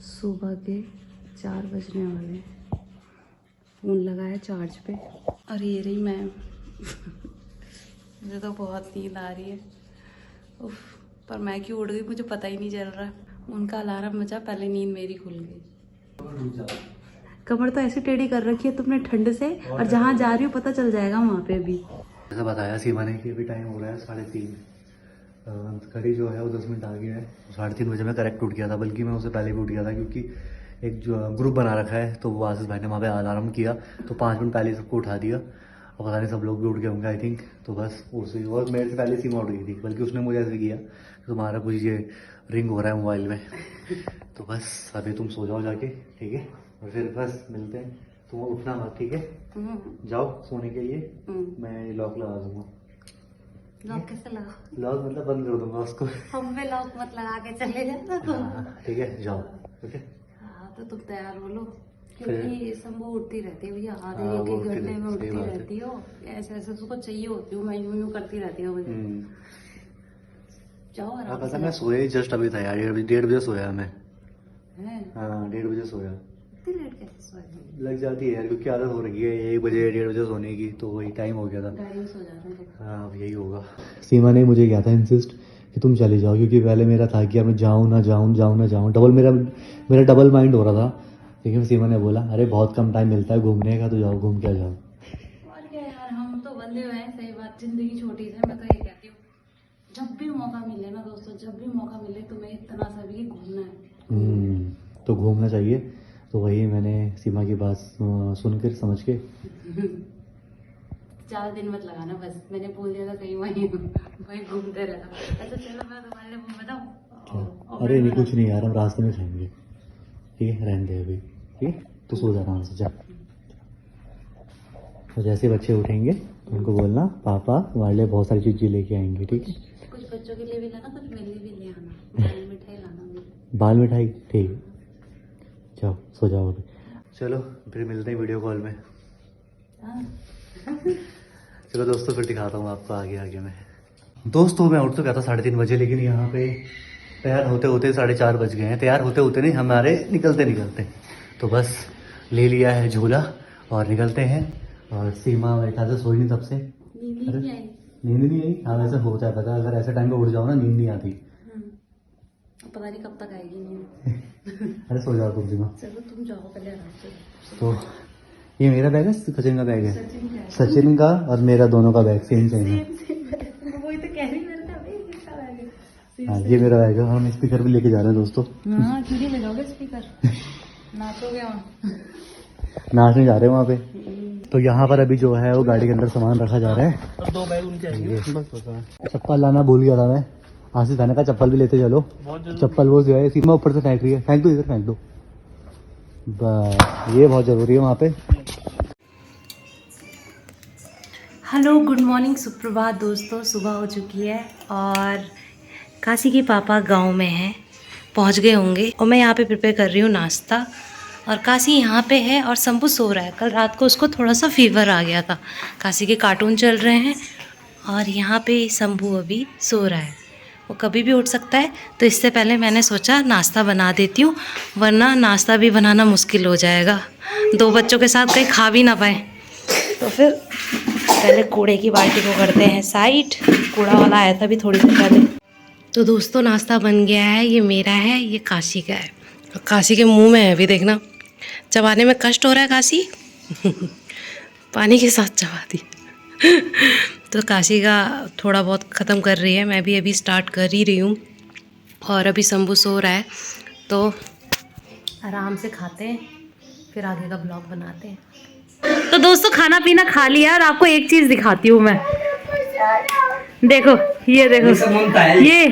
सुबह के 4 बजने वाले हैं। फ़ोन लगाया चार्ज पे और ये रही मैं। मुझे तो बहुत नींद आ रही है। उफ, पर मैं क्यों उड़ गई मुझे पता ही नहीं चल रहा। उनका अलार्म बजा, पहले नींद मेरी खुल गई। कमर तो ऐसी टेढ़ी कर रखी है तुमने ठंड से, और जहाँ जा रही हो पता चल जाएगा वहाँ पे भी। ऐसा बताया सीमा ने कि अभी टाइम हो रहा है 3:30। घड़ी जो है वो 10 मिनट आगे है। 3:30 बजे मैं करेक्ट उठ गया था, बल्कि मैं उससे पहले भी उठ गया था, क्योंकि एक जो ग्रुप बना रखा है तो वो आशीष भाई ने वहाँ पे अलार्म किया तो 5 मिनट पहले सबको उठा दिया। और पता नहीं सब लोग भी उठ गए होंगे आई थिंक। तो बस उसी, और मेरे से पहले सीमा उठ गई थी, बल्कि उसने मुझे ऐसे किया तुम्हारा कुछ ये रिंग हो रहा है मोबाइल में। तो बस अभी तुम सो जाओ जाके, ठीक है, और फिर बस मिलते हैं। तुम उठना मत, ठीक है, जाओ सोने के लिए। मैं लॉक लगा दूंगा। लॉक कैसे लगा? लॉक मतलब बंद कर दूंगा उसको। हम पे लॉक मत लगा के चले जाना तुम। ठीक है, जाओ। ओके, हाँ तो तुम तैयार हो लो, क्योंकि शंभू उठती रहती है भैया, आधे हाँ, एक वो घंटे में सही उठती बात है। रहती हो। ऐसे ऐसे उसको चाहिए होती हूँ मैं, यूं करती रहती हूँ मुझे। जाओ आराम पता से। मैं सोया ही जस्ट अभी था यार, 1:30 बजे सोया मैं। हैं? हाँ 1:30 बजे सोया। इतनी लेट कैसे सोए? लग जाती है यार, क्योंकि आदत हो रही है 1 बजे 1:30 बजे सोने की, तो वही टाइम हो गया था। गाड़ी में सो जाते हैं। हाँ अब यही होगा। सीमा ने मुझे किया था इंसिस्ट कि तुम चले जाओ, क्योंकि पहले मेरा था कि मैं जाऊँ ना जाऊँ, डबल मेरा डबल माइंड हो रहा था। लेकिन सीमा ने बोला अरे बहुत कम टाइम मिलता है घूमने का, तो जाओ घूम के आ जाओ। और क्या यार, हम तो बंधे हुए हैं। सही बात, जिंदगी छोटी है। मैं तो ये कहती हूँ जब भी मौका मिले ना दोस्तों, जब भी मौका मिले तुम्हें इतना सा भी घूमना है। तो घूमना चाहिए। तो वही मैंने सीमा की बात सुनकर समझ के 4 दिन मत लगाना, बस मैंने बोल दिया था कहीं वहीं घूमते रहना। अच्छा चलो मैं तुम्हारे लिए वो बताऊँ। अरे नहीं कुछ नहीं यार, हम रास्ते में खाएंगे, ठीक है, रहने दे अभी, ठीक है, तो सो जा आराम से जा। तो जैसे बच्चे उठेंगे तो उनको बोलना पापा तुम्हारे लिए बहुत सारी चीज़ें लेके आएंगे, ठीक है। कुछ बच्चों के लिए भी लाना, कुछ मेरे लिए भी ले आना। बाल मिठाई लाना मुझे। बाल मिठाई, ठीक है, जाओ सो जाओ अभी। चलो फिर मिलते हैं वीडियो कॉल में। हाँ। चलो दोस्तों फिर दिखाता हूँ आपको आगे में। दोस्तों मैं उठ तो गया था 3:30 बजे, लेकिन यहाँ पे तैयार होते होते 4:30 बज गए हैं। तैयार होते होते नहीं, हमारे निकलते तो बस ले लिया है झूला और निकलते हैं। और सीमा मेरे ख्याल से सोई नहीं तब से। नींद नहीं आई। नींद नहीं आई? हाँ वैसे होता है, पता अगर ऐसे टाइम पे उठ जाओ ना नींद नहीं आती। पता नहीं कब तक आएगी नींद। अरे सो जाओ तुम सीमा। चलो तुम जाओ पहले आराम से। तो ये मेरा बैग है, सचिन का बैग है। सचिन का और मेरा दोनों का बैग सेम है। वही तो कह रही, मेरे का बैग है। हाँ ये मेरा बैग है। हम स्पीकर भी लेके जा रहे हैं दोस्तों। हाँ क्यों नहीं बजाओगे स्पीकर? नाचोगे वहाँ? नाचने जा रहे हैं वहाँ पे। तो यहाँ पर अभी जो है वो गाड़ी के अंदर सामान रखा जा रहा है। 2 बैग उनके आएंगे। चप्पल लाना भूल गया था मैं। आशीष भाई का चप्पल भी लेते चलो। चप्पल वो जो है सीमा ऊपर से फेंक रही है, फेंक दो इधर, फेंक दो बस, ये बहुत जरूरी है वहाँ पे। हेलो गुड मॉर्निंग, सुप्रभात दोस्तों। सुबह हो चुकी है और काशी के पापा गांव में हैं, पहुंच गए होंगे। और मैं यहाँ पे प्रिपेयर कर रही हूँ नाश्ता। और काशी यहाँ पे है और शंभू सो रहा है। कल रात को उसको थोड़ा सा फीवर आ गया था। काशी के कार्टून चल रहे हैं और यहाँ पे शंभू अभी सो रहा है। वो कभी भी उठ सकता है, तो इससे पहले मैंने सोचा नाश्ता बना देती हूँ, वरना नाश्ता भी बनाना मुश्किल हो जाएगा। 2 बच्चों के साथ कहीं खा भी ना पाए। तो फिर पहले कूड़े की बाल्टी को करते हैं साइड। कूड़ा वाला आया था अभी थोड़ी देर पहले। तो दोस्तों नाश्ता बन गया है। ये मेरा है, ये काशी का है। और काशी के मुंह में है अभी, देखना चबाने में कष्ट हो रहा है काशी। पानी के साथ चबा दी। तो काशी का थोड़ा बहुत ख़त्म कर रही है, मैं भी अभी स्टार्ट कर ही रही हूँ। और अभी शंभू सो रहा है, तो आराम से खाते हैं, फिर आगे का ब्लॉग बनाते हैं। तो दोस्तों खाना पीना खा लिया और आपको एक चीज़ दिखाती हूँ मैं। देखो ये देखो, ये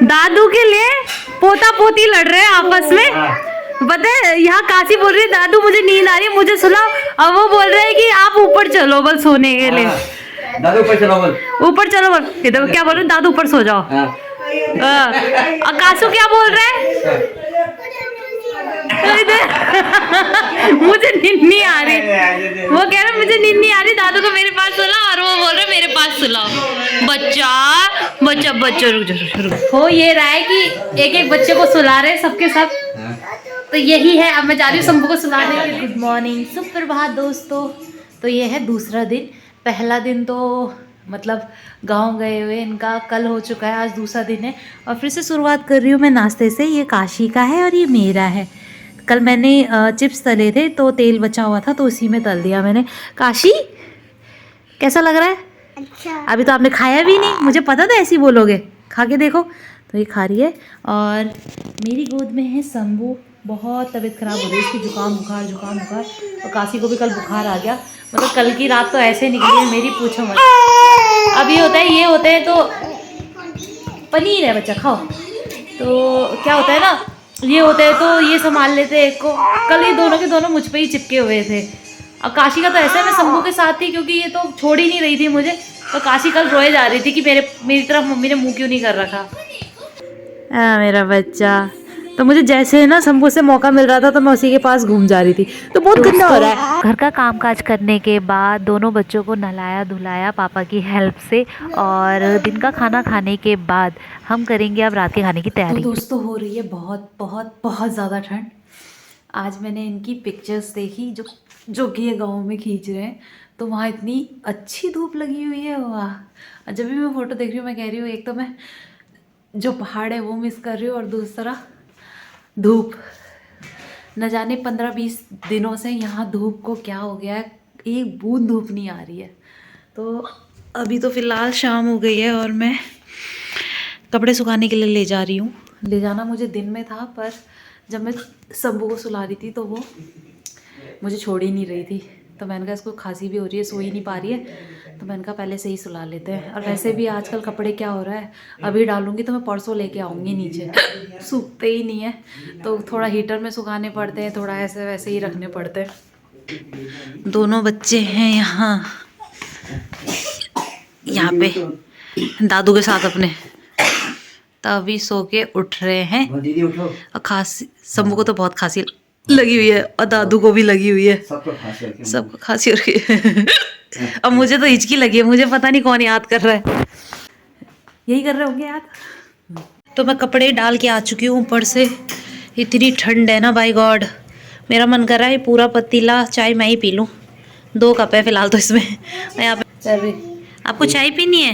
दादू के लिए पोता पोती लड़ रहे हैं आपस में। पता है यहाँ काशी बोल रही है दादू मुझे नींद आ रही है, मुझे सुलाओ। और वो बोल रहे हैं कि आप ऊपर चलो बल सोने के लिए। दादू ऊपर चलो बोल, ऊपर चलो बोल। ये देखो क्या बोल रहे हैं, दादू ऊपर सो जाओ। और कासू क्या बोल रहे हैं? मुझे नींद नहीं आ रही। वो कह रहा मुझे नींद नहीं आ रही, दादू को मेरे पास सुलाओ। और वो बोल रहे मेरे पास सुलाओ। बच्चा बच्चा बच्चा रुक हो ये रहा है कि एक एक बच्चे को सुला रहे हैं सबके सब। तो यही है, अब मैं जा रही हूँ शंभू को सुलाने। गुड मॉर्निंग, सुप्रभात दोस्तों। तो ये है दूसरा दिन। पहला दिन तो मतलब गांव गए हुए इनका कल हो चुका है, आज दूसरा दिन है। और फिर से शुरुआत कर रही हूँ मैं नाश्ते से। ये काशी का है और ये मेरा है। कल मैंने चिप्स तले थे तो तेल बचा हुआ था तो उसी में तल दिया मैंने। काशी कैसा लग रहा है? अच्छा। अभी तो आपने खाया भी नहीं, मुझे पता था ऐसे ही बोलोगे। खा के देखो। तो ये खा रही है और मेरी गोद में है शंभू। बहुत तबीयत ख़राब हो गई इसकी, जुकाम बुखार। और काशी को भी कल बुखार आ गया। मतलब कल की रात तो ऐसे निकली है मेरी, पूछो मत। अब ये होता है तो पनीर है बच्चा खाओ। तो क्या होता है ना, ये होता है तो ये संभाल लेते एक को। कल ये दोनों के दोनों मुझ पे ही चिपके हुए थे। अब काशी का तो ऐसा है, मैं शंभू के साथ थी क्योंकि ये तो छोड़ ही नहीं रही थी मुझे। तो काशी कल रोए जा रही थी कि मेरी तरफ मम्मी ने मुंह क्यों नहीं कर रखा। मेरा बच्चा तो मुझे जैसे ना शंभू से मौका मिल रहा था तो मैं उसी के पास घूम जा रही थी। तो बहुत गंदा हो रहा है। घर का कामकाज करने के बाद दोनों बच्चों को नहलाया धुलाया पापा की हेल्प से, और दिन का खाना खाने के बाद हम करेंगे अब रात के खाने की तैयारी। तो दोस्तों हो रही है बहुत बहुत बहुत ज़्यादा ठंड। आज मैंने इनकी पिक्चर्स देखी जो कि ये गाँव में खींच रहे हैं, तो वहाँ इतनी अच्छी धूप लगी हुई है। वाह, जब भी मैं फ़ोटो देख रही हूँ मैं कह रही हूँ एक तो मैं जो पहाड़ है वो मिस कर रही हूँ और दूसरा धूप। न जाने 15-20 दिनों से यहाँ धूप को क्या हो गया है, एक बूंद धूप नहीं आ रही है। तो अभी तो फ़िलहाल शाम हो गई है और मैं कपड़े सुखाने के लिए ले जा रही हूँ। ले जाना मुझे दिन में था, पर जब मैं शंभू को सुला रही थी तो वो मुझे छोड़ ही नहीं रही थी। तो मैंने कहा इसको खांसी भी हो रही है, सो ही नहीं पा रही है, तो मैंने कहा पहले से ही सुला लेते हैं। और वैसे भी आजकल कपड़े क्या हो रहा है, अभी डालूंगी तो मैं परसों लेके आऊँगी नीचे, सूखते ही नहीं है। तो थोड़ा हीटर में सुखाने पड़ते हैं, थोड़ा ऐसे वैसे ही रखने पड़ते हैं। दोनों बच्चे हैं यहाँ पे दादू के साथ अपने, तभी सो के उठ रहे हैं। दीदी उठो। और खांसी शंभू को तो बहुत खांसी लगी हुई है और दादू को भी लगी हुई है, सबको खांसी हो रही है। अब मुझे तो हिचकी लगी है, मुझे पता नहीं कौन याद कर रहा है। यही कर रहे होंगे याद। तो मैं कपड़े डाल के आ चुकी हूँ ऊपर से। इतनी ठंड है ना बाय गॉड, मेरा मन कर रहा है पूरा पतीला चाय मैं ही पी लूँ। 2 कप है फिलहाल तो इसमें। मैं यहाँ पे आपको चाय पीनी है?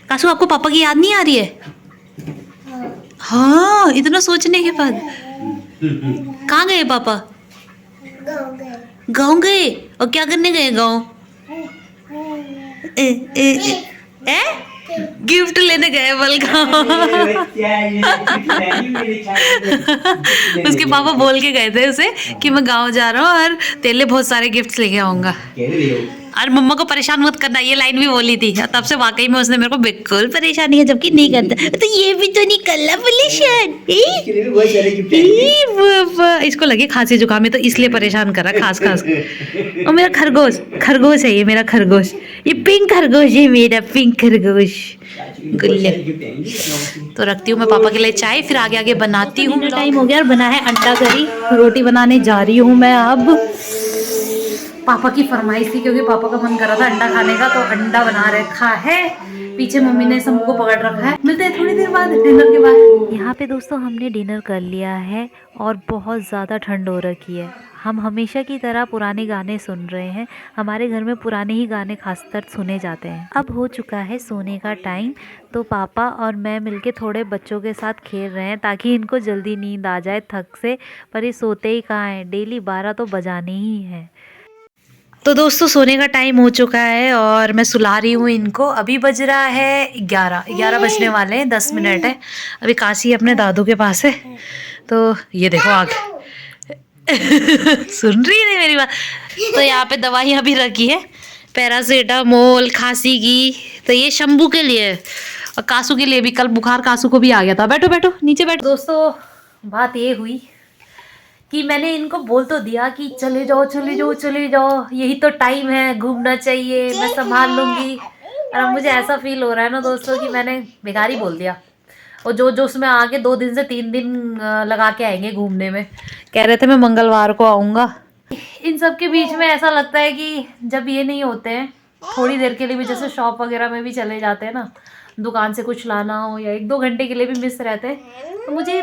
कासू आपको पापा की याद नहीं आ रही है? हाँ, इतना सोचने के बाद। कहाँ गए पापा? गाँव गए। और क्या करने गए गाँव? गिफ्ट लेने गए बलगांव। उसके पापा बोल के गए थे उसे कि मैं गाँव जा रहा हूँ और तेरे लिए बहुत सारे गिफ्ट्स लेके आऊंगा। और मम्मा को परेशान मत करना, ये लाइन भी बोली थी। तब से वाकई में उसने मेरे को बिल्कुल परेशानी है, जबकि नहीं करता। तो ये भी तो नहीं करना परेशान। इसको लगे खांसी जुकाम में तो इसलिए परेशान कर रहा खास। और मेरा खरगोश है ये, मेरा खरगोश, ये पिंक खरगोश है मेरा, पिंक खरगोश गुल्ले। तो रखती हूँ मैं पापा के लिए चाय, फिर आगे आगे बनाती हूँ। टाइम हो गया और बना है अंडा करी। रोटी बनाने जा रही हूँ मैं अब। पापा की फरमाइश थी क्योंकि पापा का मन कर रहा था अंडा खाने का, तो अंडा बना रखा है। पीछे मम्मी ने शंभू को पकड़ रखा है। मिलते हैं थोड़ी देर बाद, डिनर के बाद। यहाँ पे दोस्तों हमने डिनर कर लिया है और बहुत ज़्यादा ठंड हो रखी है। हम हमेशा की तरह पुराने गाने सुन रहे हैं। हमारे घर में पुराने ही गाने खासकर सुने जाते हैं। अब हो चुका है सोने का टाइम, तो पापा और मैं मिलके थोड़े बच्चों के साथ खेल रहे हैं ताकि इनको जल्दी नींद आ जाए थक से। पर ये सोते ही कहाँ हैं, डेली 12 तो बजाने ही हैं। तो दोस्तों सोने का टाइम हो चुका है और मैं सुला रही हूँ इनको। अभी बज रहा है 11 बजने वाले हैं, 10 मिनट है। अभी काशी अपने दादू के पास है। तो ये देखो आगे सुन रही है मेरी बात। तो यहाँ पे दवाइयाँ भी रखी है, पैरासीटामोल खांसी की। तो ये शंभू के लिए और कासू के लिए भी। कल बुखार कासू को भी आ गया था। बैठो बैठो नीचे बैठो। दोस्तों बात ये हुई कि मैंने इनको बोल तो दिया कि चले जाओ, यही तो टाइम है, घूमना चाहिए, मैं संभाल लूँगी। और अब मुझे ऐसा फील हो रहा है ना दोस्तों कि मैंने बेकार ही बोल दिया। और जो उसमें आगे 2 दिन से 3 दिन लगा के आएंगे घूमने में। कह रहे थे मैं मंगलवार को आऊँगा। इन सब के बीच में ऐसा लगता है कि जब ये नहीं होते हैं थोड़ी देर के लिए भी, जैसे शॉप वगैरह में भी चले जाते हैं ना, दुकान से कुछ लाना हो या 1-2 घंटे के लिए भी मिस रहते हैं, तो मुझे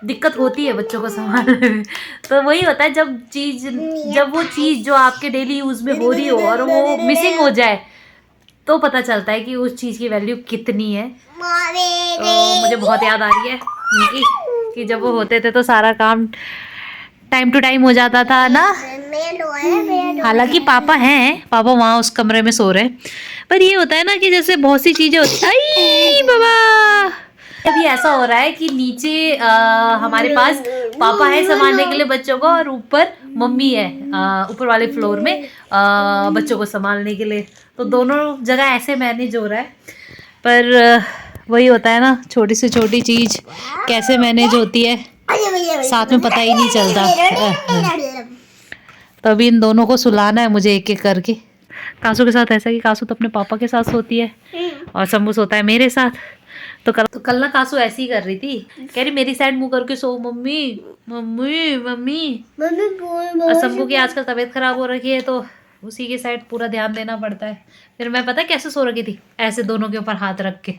दिक्कत होती है बच्चों को संभालने में। तो वही होता है जब वो चीज़ जो आपके डेली यूज़ में हो रही हो और वो मिसिंग हो जाए, तो पता चलता है कि उस चीज़ की वैल्यू कितनी है। तो मुझे बहुत याद आ रही है उनकी, कि जब वो होते थे तो सारा काम टाइम टू टाइम हो जाता था ना। हालांकि पापा वहाँ उस कमरे में सो रहे हैं, पर ये होता है ना कि जैसे बहुत सी चीजें होती आई बाबा। अभी ऐसा हो रहा है कि नीचे हमारे पास पापा है संभालने के लिए बच्चों को, और ऊपर मम्मी है ऊपर वाले फ्लोर में बच्चों को संभालने के लिए। तो दोनों जगह ऐसे मैनेज हो रहा है, पर वही होता है ना, छोटी से छोटी चीज कैसे मैनेज होती है साथ में पता ही नहीं चलता। तो अभी इन दोनों को सुलाना है मुझे एक एक करके। कासू के साथ ऐसा कि कासू तो अपने पापा के साथ सोती है और शंभू सोता है मेरे साथ। तो कल ना कासू ऐसी ही कर रही थी, कह रही मेरी साइड मुंह करके सो मम्मी मम्मी मम्मी। और शंभू की आजकल तबीयत खराब हो रखी है, तो उसी के साइड पूरा ध्यान देना पड़ता है। फिर मैं पता है कैसे सो रखी थी, ऐसे दोनों के ऊपर हाथ रख के।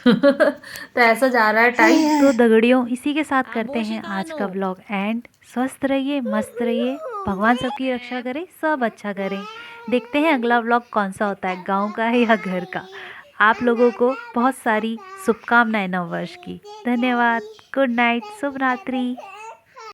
तो ऐसा जा रहा है टाइम। तो दगड़ियों, इसी के साथ करते हैं आज का व्लॉग एंड। स्वस्थ रहिए, मस्त रहिए, भगवान सबकी रक्षा करे, सब अच्छा करे। देखते हैं अगला व्लॉग कौन सा होता है, गांव का है या घर का। आप लोगों को बहुत सारी शुभकामनाएं नववर्ष की। धन्यवाद। गुड नाइट, शुभ रात्रि।